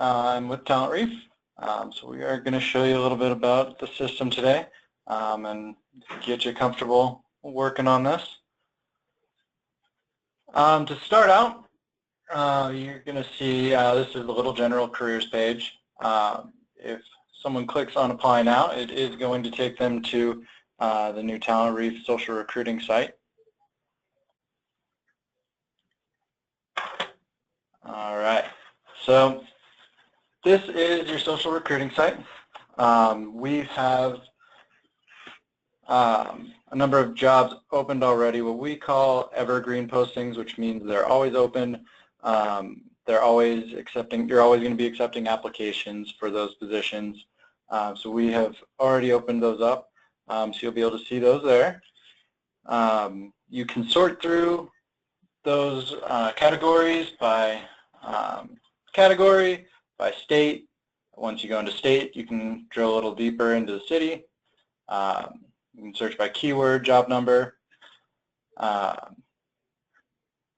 I'm with Talent Reef. So we are going to show you a little bit about the system today and get you comfortable working on this. To start out, you're going to see this is the little general careers page. If someone clicks on apply now, it is going to take them to the new Talent Reef social recruiting site. All right, so this is your social recruiting site. We have a number of jobs opened already, what we call evergreen postings, which means they're always open. They're always accepting, you're always going to be accepting applications for those positions. So we have already opened those up, so you'll be able to see those there. You can sort through those categories by category, by state. Once you go into state, you can drill a little deeper into the city. You can search by keyword, job number.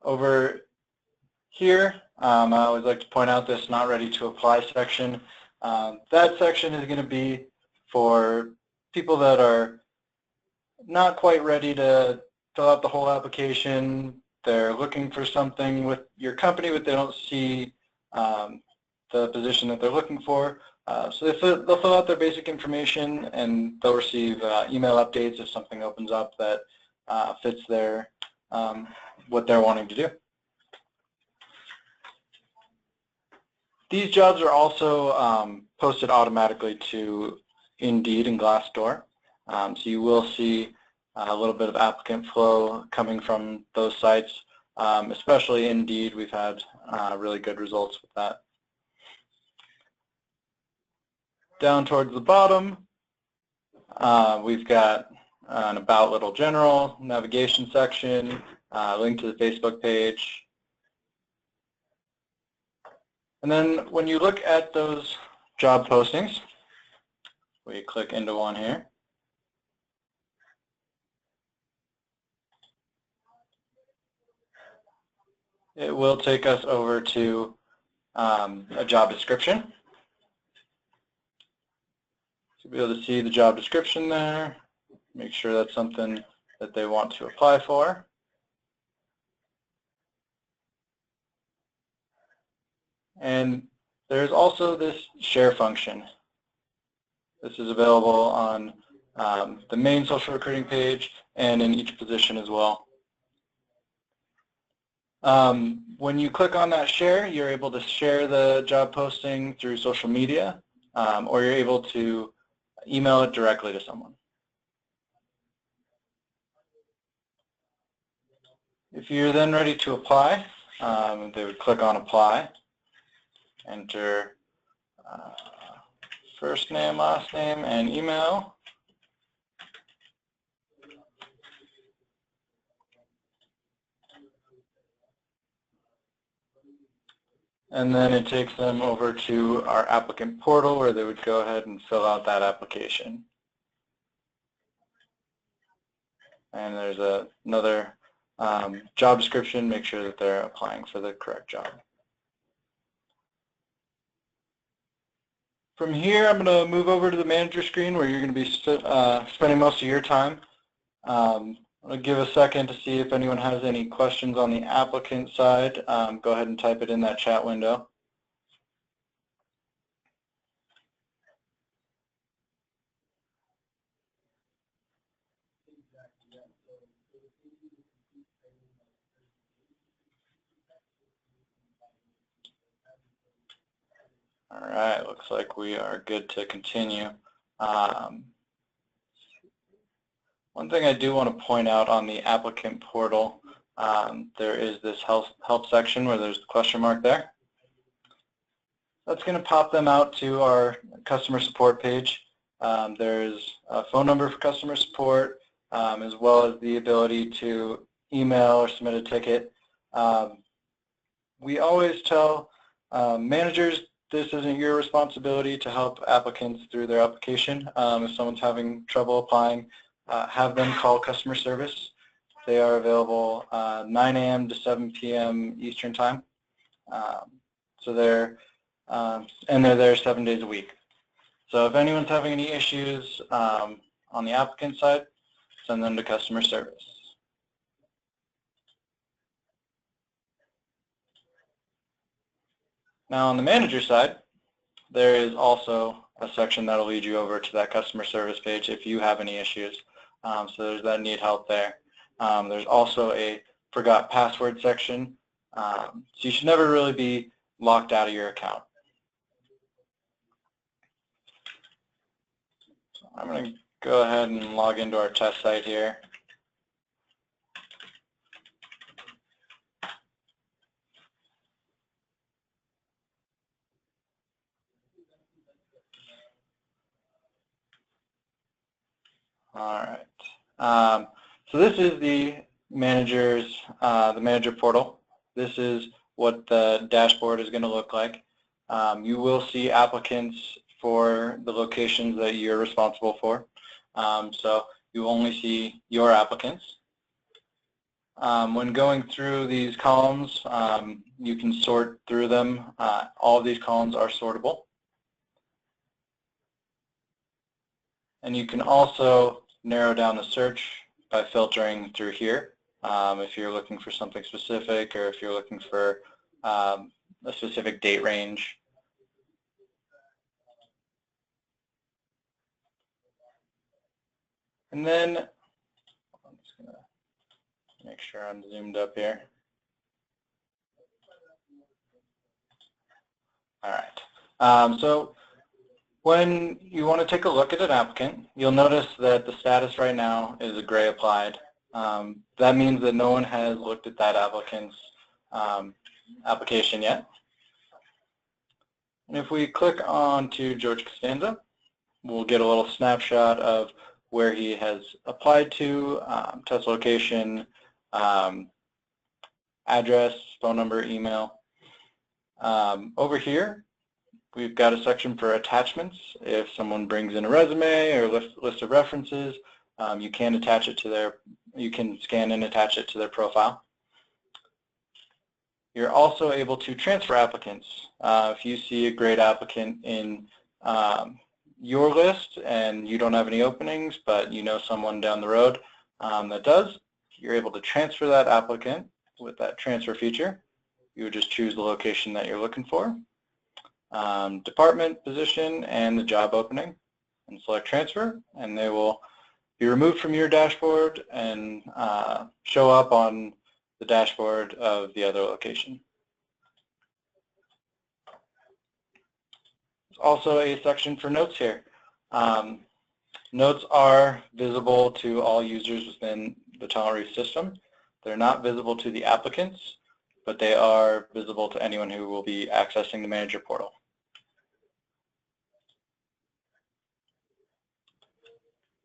Over here, I always like to point out this not ready to apply section. That section is going to be for people that are not quite ready to fill out the whole application. They're looking for something with your company, but they don't see the position that they're looking for. So they'll fill out their basic information, and they'll receive email updates if something opens up that fits their what they're wanting to do. These jobs are also posted automatically to Indeed and Glassdoor. So you will see a little bit of applicant flow coming from those sites, especially Indeed. We've had really good results with that. Down towards the bottom, we've got an About Little General, navigation section, link to the Facebook page. And then when you look at those job postings, we click into one here. It will take us over to a job description. So you'll be able to see the job description there, make sure that's something that they want to apply for. And there's also this share function. This is available on the main social recruiting page and in each position as well. When you click on that share, you're able to share the job posting through social media, or you're able to email it directly to someone. If you're then ready to apply, they would click on apply, enter first name, last name, and email. And then it takes them over to our applicant portal where they would go ahead and fill out that application. And there's another job description, make sure that they're applying for the correct job. From here, I'm going to move over to the manager screen where you're going to be spending most of your time. I'll give a second to see if anyone has any questions on the applicant side. Go ahead and type it in that chat window. All right, looks like we are good to continue. One thing I do want to point out on the applicant portal, there is this help section where there's a question mark there. That's going to pop them out to our customer support page. There's a phone number for customer support, as well as the ability to email or submit a ticket. We always tell managers this isn't your responsibility to help applicants through their application. If someone's having trouble applying, have them call customer service. They are available 9 a.m. to 7 p.m. Eastern time. So they're and they're there 7 days a week. So if anyone's having any issues on the applicant side, send them to customer service. Now on the manager side, there is also a section that will lead you over to that customer service page if you have any issues. So there's that need help there. There's also a forgot password section. So you should never really be locked out of your account. So I'm going to go ahead and log into our test site here. All right. So this is the manager portal. This is what the dashboard is going to look like. You will see applicants for the locations that you're responsible for. So you only see your applicants. When going through these columns, you can sort through them. All of these columns are sortable. And you can also narrow down the search by filtering through here. If you're looking for something specific or if you're looking for a specific date range. And then, I'm just going to make sure I'm zoomed up here. All right. So when you want to take a look at an applicant, you'll notice that the status right now is a gray applied. That means that no one has looked at that applicant's application yet. And if we click on to George Costanza, we'll get a little snapshot of where he has applied to, test location, address, phone number, email. Over here, we've got a section for attachments. If someone brings in a resume or list of references, you can attach it to you can scan and attach it to their profile. You're also able to transfer applicants. If you see a great applicant in your list and you don't have any openings, but you know someone down the road that does, you're able to transfer that applicant with that transfer feature. You would just choose the location that you're looking for, department, position, and the job opening, and select transfer, and they will be removed from your dashboard and show up on the dashboard of the other location. There's also a section for notes here. Notes are visible to all users within the TalentReef system. They're not visible to the applicants, but they are visible to anyone who will be accessing the manager portal.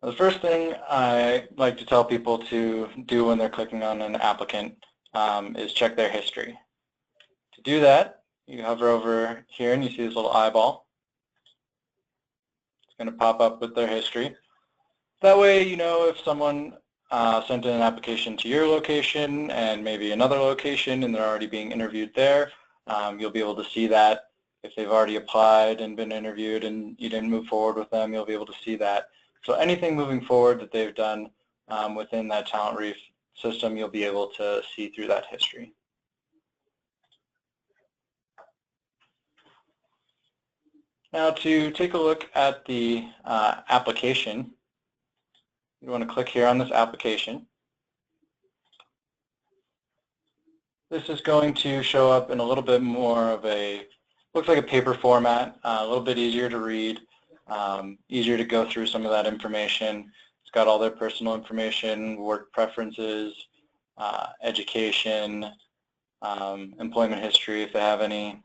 The first thing I like to tell people to do when they're clicking on an applicant is check their history. To do that, you hover over here and you see this little eyeball. It's going to pop up with their history. That way you know if someone sent in an application to your location and maybe another location and they're already being interviewed there, you'll be able to see that. If they've already applied and been interviewed and you didn't move forward with them, you'll be able to see that. So anything moving forward that they've done within that TalentReef system, you'll be able to see through that history. Now to take a look at the application, you want to click here on this application. This is going to show up in a little bit more of a, looks like a paper format, a little bit easier to read, easier to go through some of that information. It's got all their personal information, work preferences, education, employment history if they have any.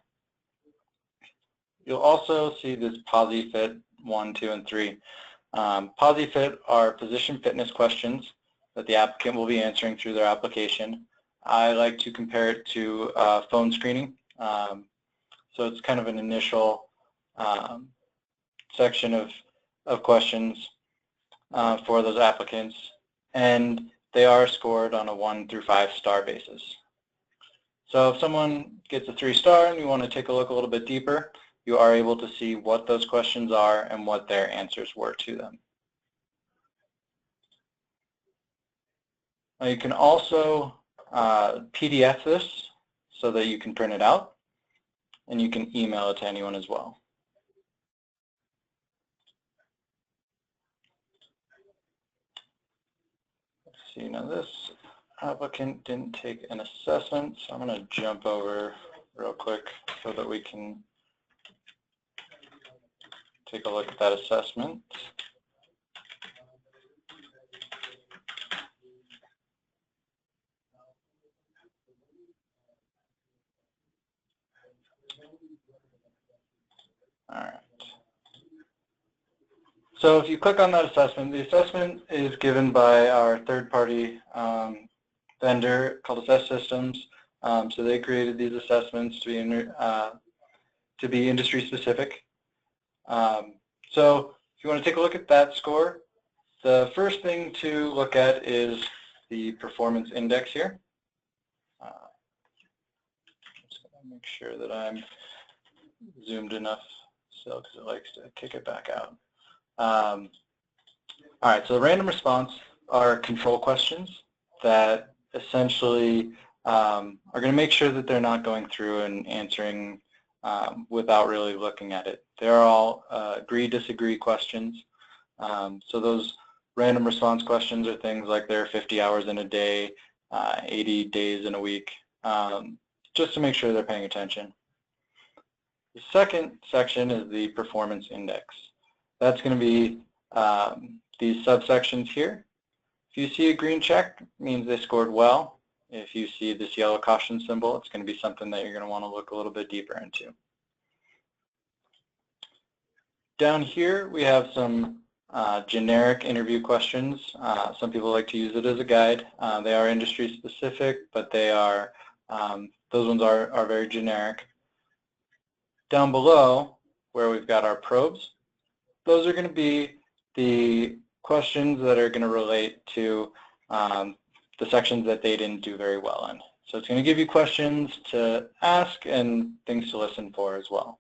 You'll also see this PosiFit 1, 2, and 3. PosiFit are position fitness questions that the applicant will be answering through their application. I like to compare it to phone screening. So it's kind of an initial section of questions for those applicants, and they are scored on a 1 through 5 star basis. So if someone gets a 3-star and you want to take a look a little bit deeper, you are able to see what those questions are and what their answers were to them. Now you can also PDF this so that you can print it out, and you can email it to anyone as well. Let's see, now this applicant didn't take an assessment, so I'm going to jump over real quick so that we can take a look at that assessment. All right. So if you click on that assessment, the assessment is given by our third-party vendor called Assess Systems. So they created these assessments to be industry-specific. So if you want to take a look at that score, the first thing to look at is the performance index here. Just going to make sure that I'm zoomed enough still because it likes to kick it back out. All right, so the random response are control questions that essentially are going to make sure that they're not going through and answering without really looking at it. They're all agree, disagree questions. So those random response questions are things like there are 50 hours in a day, 80 days in a week, just to make sure they're paying attention. The second section is the performance index. That's going to be these subsections here. If you see a green check, it means they scored well. If you see this yellow caution symbol, it's going to be something that you're going to want to look a little bit deeper into. Down here, we have some generic interview questions. Some people like to use it as a guide. They are industry specific, but they are those ones are very generic. Down below, where we've got our probes, those are going to be the questions that are going to relate to the sections that they didn't do very well in. So it's going to give you questions to ask and things to listen for as well.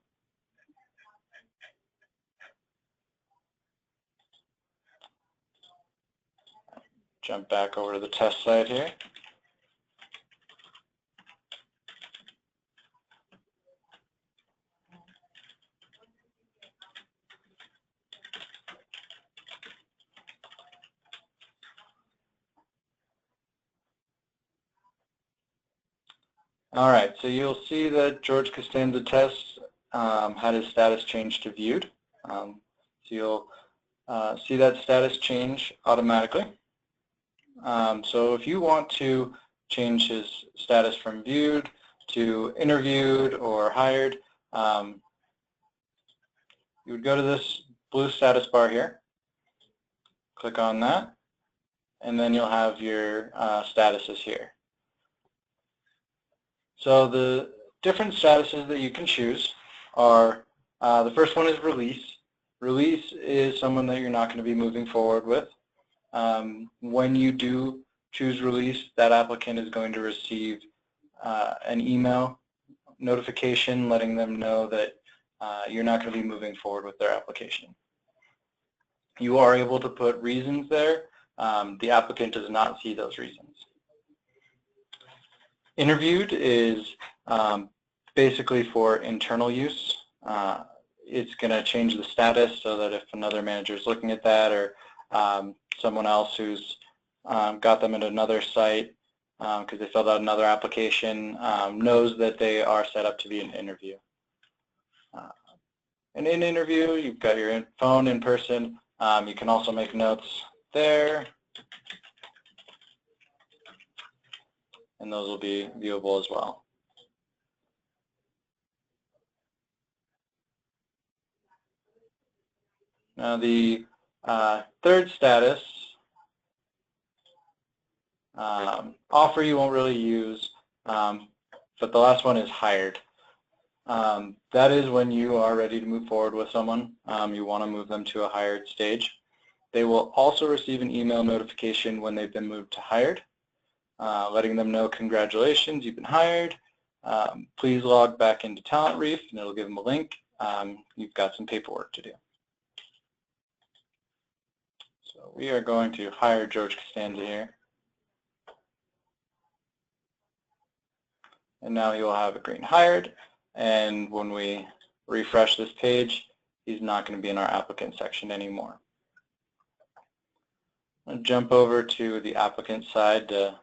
Jump back over to the test side here. All right, so you'll see that George Costanza test had his status changed to viewed. So you'll see that status change automatically. So if you want to change his status from viewed to interviewed or hired, you would go to this blue status bar here, click on that, and then you'll have your statuses here. So the different statuses that you can choose are, the first one is release. Release is someone that you're not going to be moving forward with. When you do choose release, that applicant is going to receive an email notification letting them know that you're not going to be moving forward with their application. You are able to put reasons there. The applicant does not see those reasons. Interviewed is basically for internal use. It's going to change the status so that if another manager is looking at that, or someone else who's got them at another site because they filled out another application knows that they are set up to be an interview. And in interview, you've got your phone in person. You can also make notes there, and those will be viewable as well. Now the third status, offer you won't really use, but the last one is hired. That is when you are ready to move forward with someone. You want to move them to a hired stage. They will also receive an email notification when they've been moved to hired, letting them know, congratulations, you've been hired. please log back into TalentReef, and it'll give them a link. You've got some paperwork to do. So we are going to hire George Costanza here. And now you'll have a green hired, and when we refresh this page, he's not going to be in our applicant section anymore. I'll jump over to the applicant side to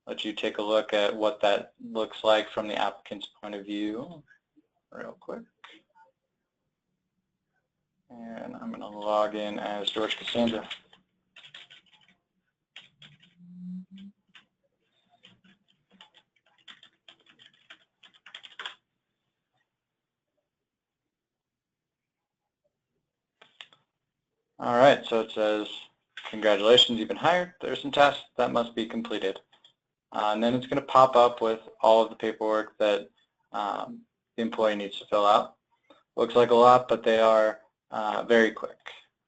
let you take a look at what that looks like from the applicant's point of view real quick. And I'm going to log in as George Costanza. All right, so it says, congratulations, you've been hired. There's some tasks that must be completed. And then it's going to pop up with all of the paperwork that the employee needs to fill out. Looks like a lot, but they are very quick.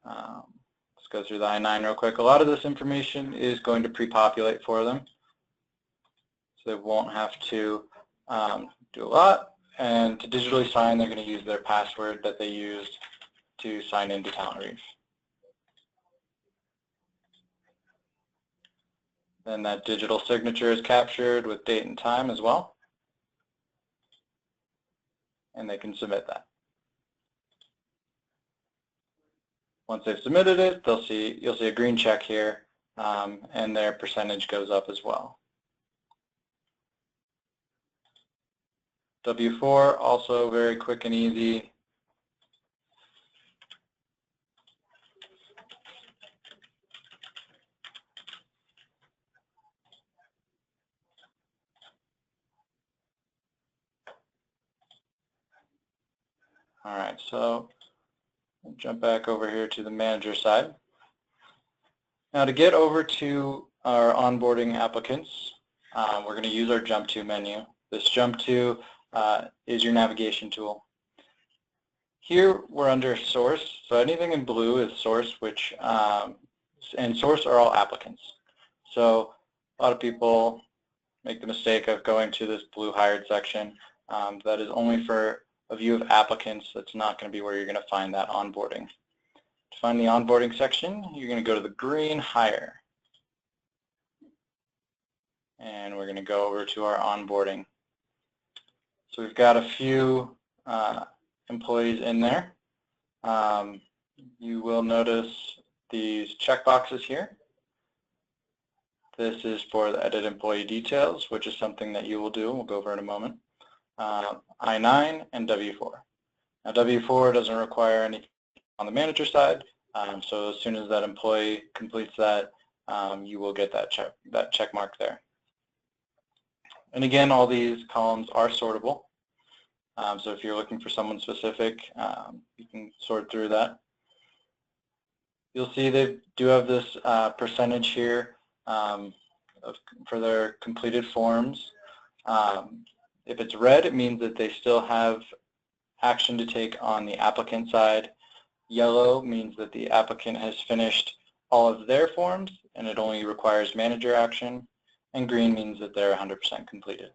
Let's go through the I-9 real quick. A lot of this information is going to pre-populate for them, so they won't have to do a lot. And to digitally sign, they're going to use their password that they used to sign into TalentReef. Then that digital signature is captured with date and time as well, and they can submit that. Once they've submitted it, you'll see a green check here, and their percentage goes up as well. W-4, also very quick and easy. All right, so we'll jump back over here to the manager side. Now to get over to our onboarding applicants, we're going to use our Jump To menu. This Jump To is your navigation tool. Here we're under source, so anything in blue is source, which and source are all applicants. So a lot of people make the mistake of going to this blue hired section. That is only for a view of applicants. That's not going to be where you're going to find that onboarding. To find the onboarding section, you're going to go to the green hire. And we're going to go over to our onboarding. So we've got a few employees in there. You will notice these checkboxes here. This is for the edit employee details, which is something that you will do. We'll go over in a moment. I-9 and W-4. Now W-4 doesn't require any on the manager side, so as soon as that employee completes that, you will get that check mark there. And again, all these columns are sortable. So if you're looking for someone specific, you can sort through that. You'll see they do have this percentage here for their completed forms. If it's red, it means that they still have action to take on the applicant side. Yellow means that the applicant has finished all of their forms and it only requires manager action. And green means that they're 100% completed.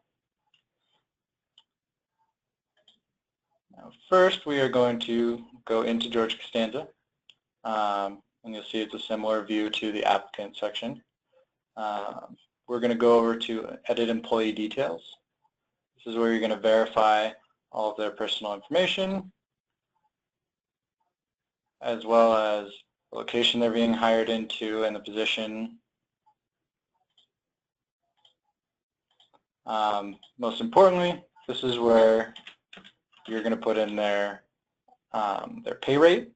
Now, first, we are going to go into George Costanza. And you'll see it's a similar view to the applicant section. We're going to go over to edit employee details. This is where you're going to verify all of their personal information, as well as the location they're being hired into and the position. Most importantly, this is where you're going to put in their pay rate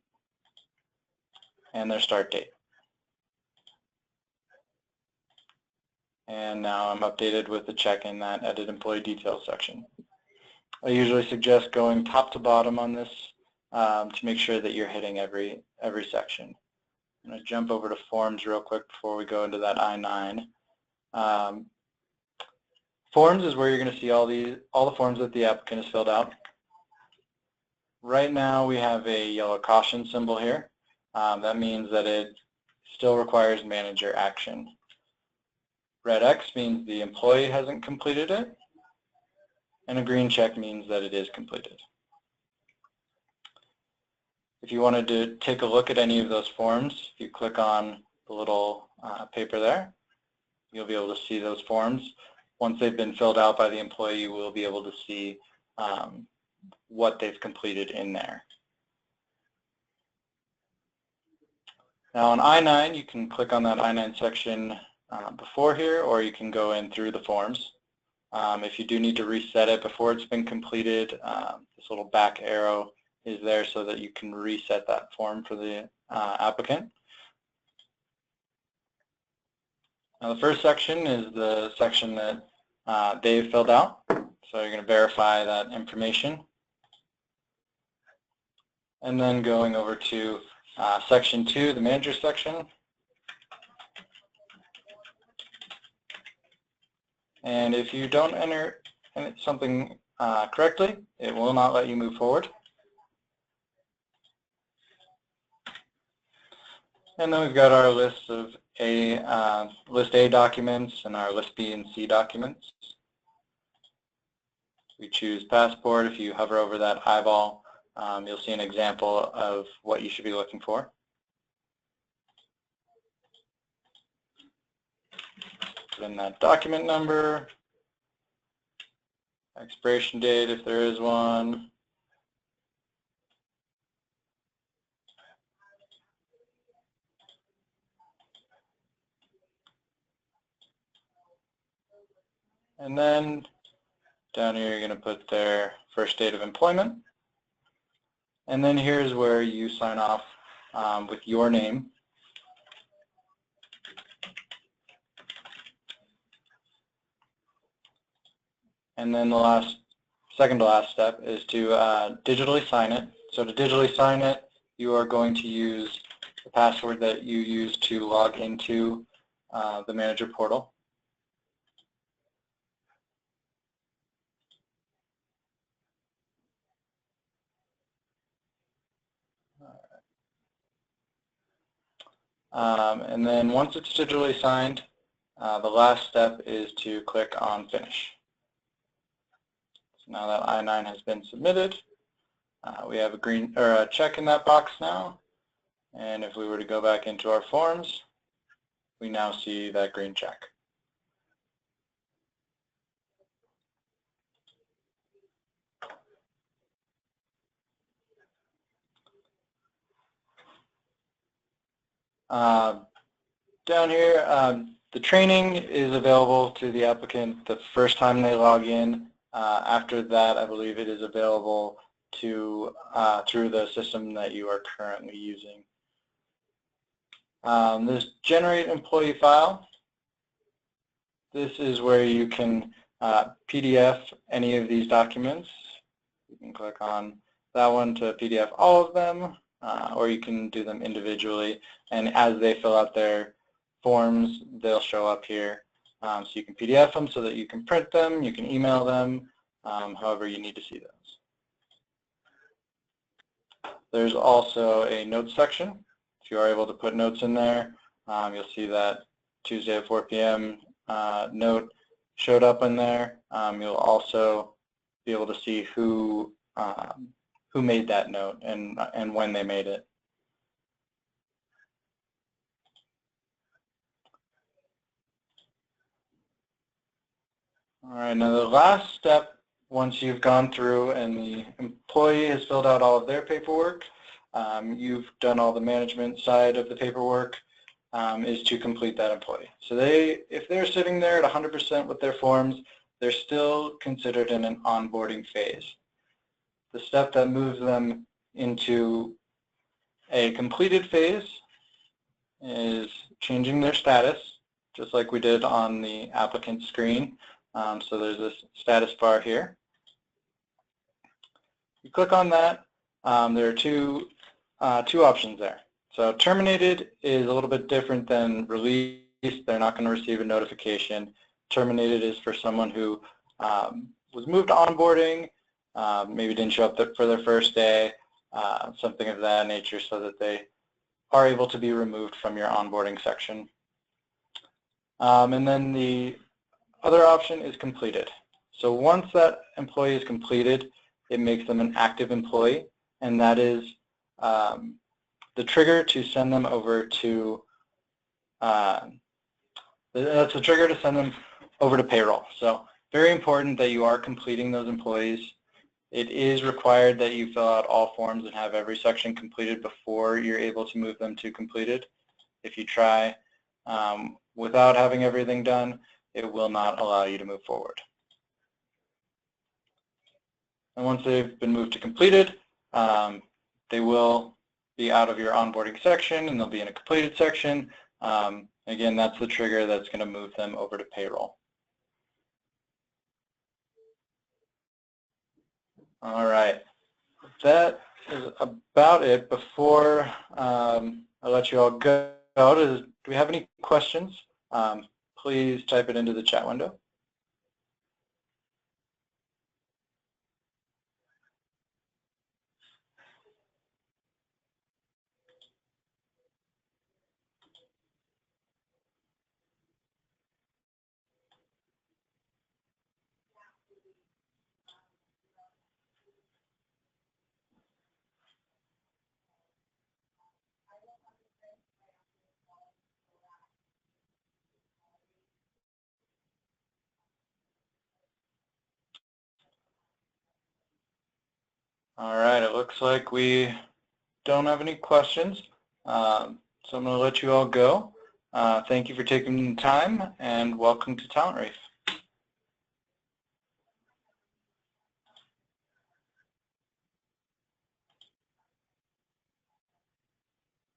and their start date. And now I'm updated with the check in that edit employee details section. I usually suggest going top to bottom on this to make sure that you're hitting every section. I'm going to jump over to forms real quick before we go into that I-9. Forms is where you're going to see all the forms that the applicant has filled out. Right now we have a yellow caution symbol here. That means that it still requires manager action. Red X means the employee hasn't completed it. and a green check means that it is completed. If you wanted to take a look at any of those forms, if you click on the little paper there, you'll be able to see those forms. Once they've been filled out by the employee, you will be able to see what they've completed in there. Now on I-9, you can click on that I-9 section before here, or you can go in through the forms. If you do need to reset it before it's been completed, this little back arrow is there so that you can reset that form for the applicant. Now the first section is the section that Dave filled out. So you're going to verify that information. And then going over to section 2, the manager section. And if you don't enter something correctly, it will not let you move forward. And then we've got our list of list A documents and our list B and C documents. We choose passport. If you hover over that eyeball, you'll see an example of what you should be looking for. Put in that document number, expiration date if there is one, and then down here you're going to put their first date of employment. And then here's where you sign off with your name. And then the second to last step is to digitally sign it. So to digitally sign it, you are going to use the password that you use to log into the manager portal. And then once it's digitally signed, the last step is to click on Finish. So now that I-9 has been submitted, we have a check in that box now. And if we were to go back into our forms, we now see that green check. Down here, the training is available to the applicant the first time they log in. After that, I believe it is available to through the system that you are currently using. This generate employee file. This is where you can PDF any of these documents. You can click on that one to PDF all of them, or you can do them individually. And as they fill out their forms, they'll show up here. So you can PDF them so that you can print them, you can email them, however you need to see those. There's also a notes section. If you are able to put notes in there, you'll see that Tuesday at 4 p.m. Note showed up in there. You'll also be able to see who made that note and when they made it. All right, now the last step, once you've gone through and the employee has filled out all of their paperwork, you've done all the management side of the paperwork, is to complete that employee. So if they're sitting there at 100% with their forms, they're still considered in an onboarding phase. The step that moves them into a completed phase is changing their status, just like we did on the applicant screen. So there's this status bar here. You click on that. There are two options there. So terminated is a little bit different than released. They're not going to receive a notification. Terminated is for someone who was moved to onboarding, maybe didn't show up for their first day, something of that nature, so that they are able to be removed from your onboarding section. And then the other option is completed. So once that employee is completed, it makes them an active employee, and that is the trigger to send them over to that's a trigger to send them over to payroll. So very important that you are completing those employees. It is required that you fill out all forms and have every section completed before you're able to move them to completed. If you try without having everything done, it will not allow you to move forward. And once they've been moved to completed, they will be out of your onboarding section and they'll be in a completed section. Again, that's the trigger that's going to move them over to payroll. All right, that is about it. Before I let you all go, do we have any questions? Please type it into the chat window. All right, it looks like we don't have any questions, so I'm going to let you all go. Thank you for taking the time, and welcome to Talent Reef.